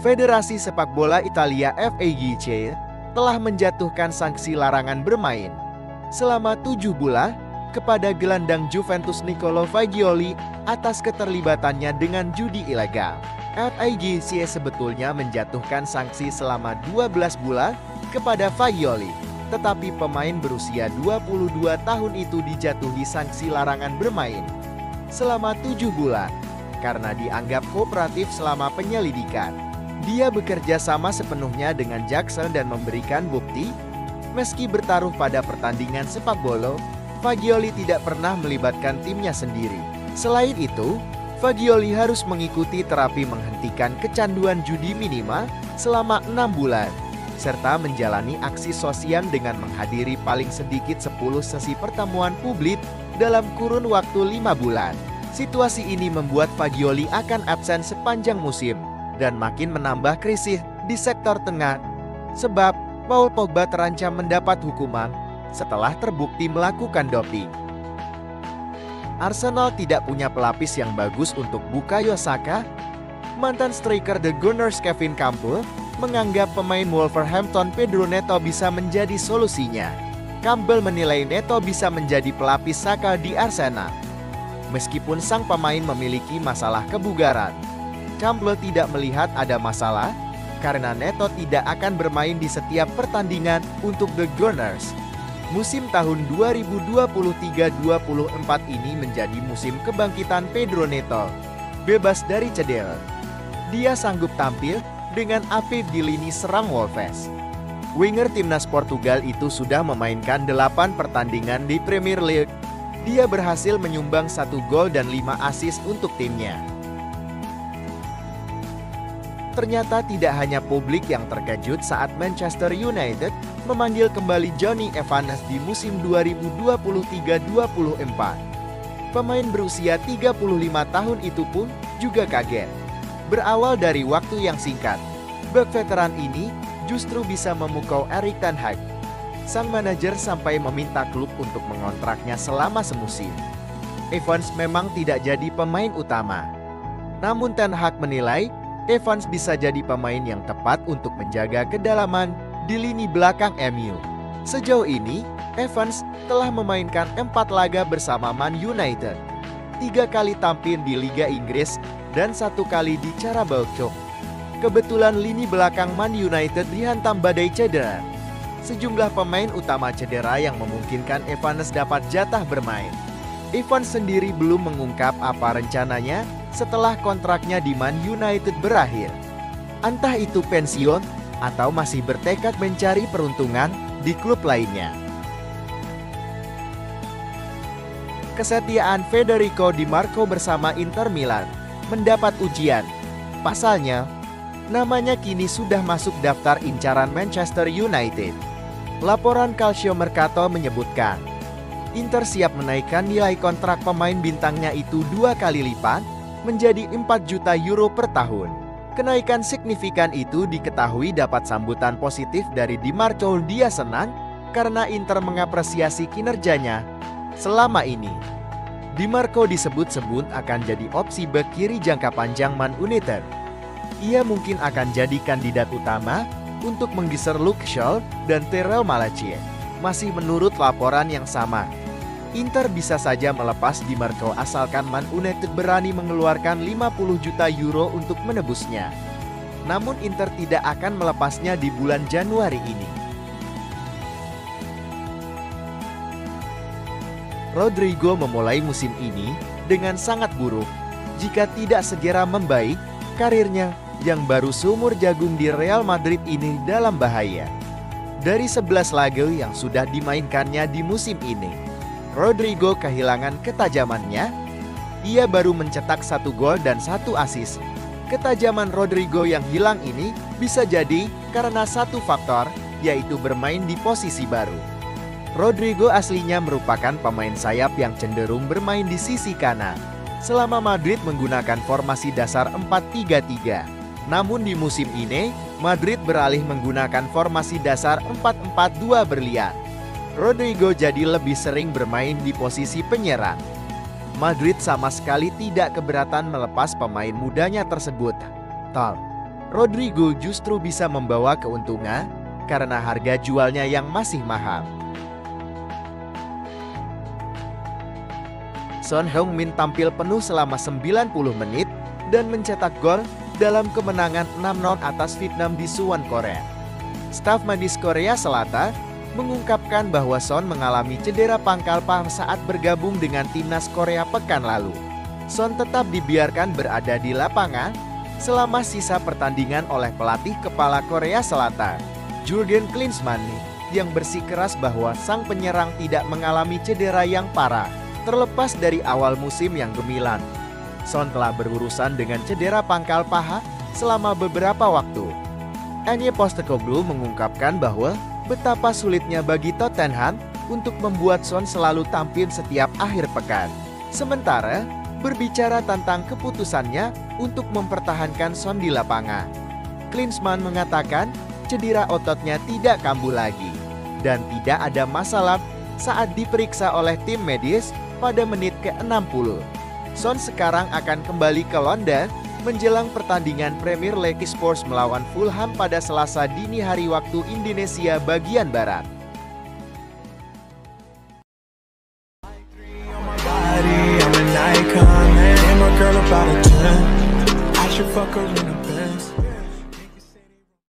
Federasi Sepak Bola Italia FIGC telah menjatuhkan sanksi larangan bermain selama 7 bulan kepada gelandang Juventus Niccolò Fagioli atas keterlibatannya dengan judi ilegal. FIGC sebetulnya menjatuhkan sanksi selama 12 bulan kepada Fagioli, tetapi pemain berusia 22 tahun itu dijatuhi sanksi larangan bermain selama 7 bulan karena dianggap kooperatif selama penyelidikan. Dia bekerja sama sepenuhnya dengan jaksa dan memberikan bukti. Meski bertaruh pada pertandingan sepak bola, Fagioli tidak pernah melibatkan timnya sendiri. Selain itu, Fagioli harus mengikuti terapi menghentikan kecanduan judi minimal selama 6 bulan, serta menjalani aksi sosial dengan menghadiri paling sedikit 10 sesi pertemuan publik dalam kurun waktu 5 bulan. Situasi ini membuat Fagioli akan absen sepanjang musim dan makin menambah krisis di sektor tengah, sebab Paul Pogba terancam mendapat hukuman setelah terbukti melakukan doping. Arsenal tidak punya pelapis yang bagus untuk Bukayo Saka. Mantan striker The Gunners Kevin Campbell menganggap pemain Wolverhampton Pedro Neto bisa menjadi solusinya. Campbell menilai Neto bisa menjadi pelapis Saka di Arsenal. Meskipun sang pemain memiliki masalah kebugaran, Campbell tidak melihat ada masalah karena Neto tidak akan bermain di setiap pertandingan untuk The Gunners. Musim tahun 2023-24 ini menjadi musim kebangkitan Pedro Neto. Bebas dari cedera, dia sanggup tampil dengan apik di lini serang Wolves. Winger timnas Portugal itu sudah memainkan 8 pertandingan di Premier League. Dia berhasil menyumbang 1 gol dan 5 assist untuk timnya. Ternyata tidak hanya publik yang terkejut saat Manchester United memanggil kembali Jonny Evans di musim 2023-24. Pemain berusia 35 tahun itu pun juga kaget. Berawal dari waktu yang singkat, bek veteran ini justru bisa memukau Erik ten Hag. Sang manajer sampai meminta klub untuk mengontraknya selama semusim. Evans memang tidak jadi pemain utama. Namun ten Hag menilai Evans bisa jadi pemain yang tepat untuk menjaga kedalaman di lini belakang MU. Sejauh ini, Evans telah memainkan 4 laga bersama Man United, 3 kali tampil di Liga Inggris, dan 1 kali di Carabao. Kebetulan lini belakang Man United dihantam badai cedera. Sejumlah pemain utama cedera yang memungkinkan Evans dapat jatah bermain. Evans sendiri belum mengungkap apa rencananya setelah kontraknya di Man United berakhir. Entah itu pensiun atau masih bertekad mencari peruntungan di klub lainnya. Kesetiaan Federico Di Marco bersama Inter Milan mendapat ujian. Pasalnya, namanya kini sudah masuk daftar incaran Manchester United. Laporan Calcio Mercato menyebutkan, Inter siap menaikkan nilai kontrak pemain bintangnya itu 2 kali lipat menjadi 4 juta euro per tahun. Kenaikan signifikan itu diketahui dapat sambutan positif dari Di Marco. Dia senang karena Inter mengapresiasi kinerjanya selama ini. Di Marco disebut-sebut akan jadi opsi bek kiri jangka panjang Man United. Ia mungkin akan jadi kandidat utama untuk menggeser Luke Shaw dan Tyrell Malacia. Masih menurut laporan yang sama, Inter bisa saja melepas Di Marco asalkan Man United berani mengeluarkan 50 juta euro untuk menebusnya. Namun Inter tidak akan melepasnya di bulan Januari ini. Rodrigo memulai musim ini dengan sangat buruk. Jika tidak segera membaik, karirnya yang baru seumur jagung di Real Madrid ini dalam bahaya. Dari 11 laga yang sudah dimainkannya di musim ini, Rodrigo kehilangan ketajamannya. Ia baru mencetak 1 gol dan 1 assist. Ketajaman Rodrigo yang hilang ini bisa jadi karena satu faktor, yaitu bermain di posisi baru. Rodrigo aslinya merupakan pemain sayap yang cenderung bermain di sisi kanan. Selama Madrid menggunakan formasi dasar 4-3-3. Namun di musim ini, Madrid beralih menggunakan formasi dasar 4-4-2 berlian. Rodrigo jadi lebih sering bermain di posisi penyerang. Madrid sama sekali tidak keberatan melepas pemain mudanya tersebut. Rodrigo justru bisa membawa keuntungan karena harga jualnya yang masih mahal. Son Heung-min tampil penuh selama 90 menit dan mencetak gol dalam kemenangan 6-0 atas Vietnam di Suwon, Korea. Staf medis Korea Selatan mengungkapkan bahwa Son mengalami cedera pangkal paha saat bergabung dengan timnas Korea pekan lalu. Son tetap dibiarkan berada di lapangan selama sisa pertandingan oleh pelatih kepala Korea Selatan, Jurgen Klinsmann, yang bersikeras bahwa sang penyerang tidak mengalami cedera yang parah, terlepas dari awal musim yang gemilang. Son telah berurusan dengan cedera pangkal paha selama beberapa waktu. Anye Postecoglou mengungkapkan bahwa betapa sulitnya bagi Tottenham untuk membuat Son selalu tampil setiap akhir pekan. Sementara, berbicara tentang keputusannya untuk mempertahankan Son di lapangan, Klinsmann mengatakan cedera ototnya tidak kambuh lagi dan tidak ada masalah saat diperiksa oleh tim medis pada menit ke-60. Son sekarang akan kembali ke London menjelang pertandingan Premier League Spurs melawan Fulham pada Selasa dini hari waktu Indonesia bagian Barat. I'm an icon, man. And my girl about a 10. I should fuck her in a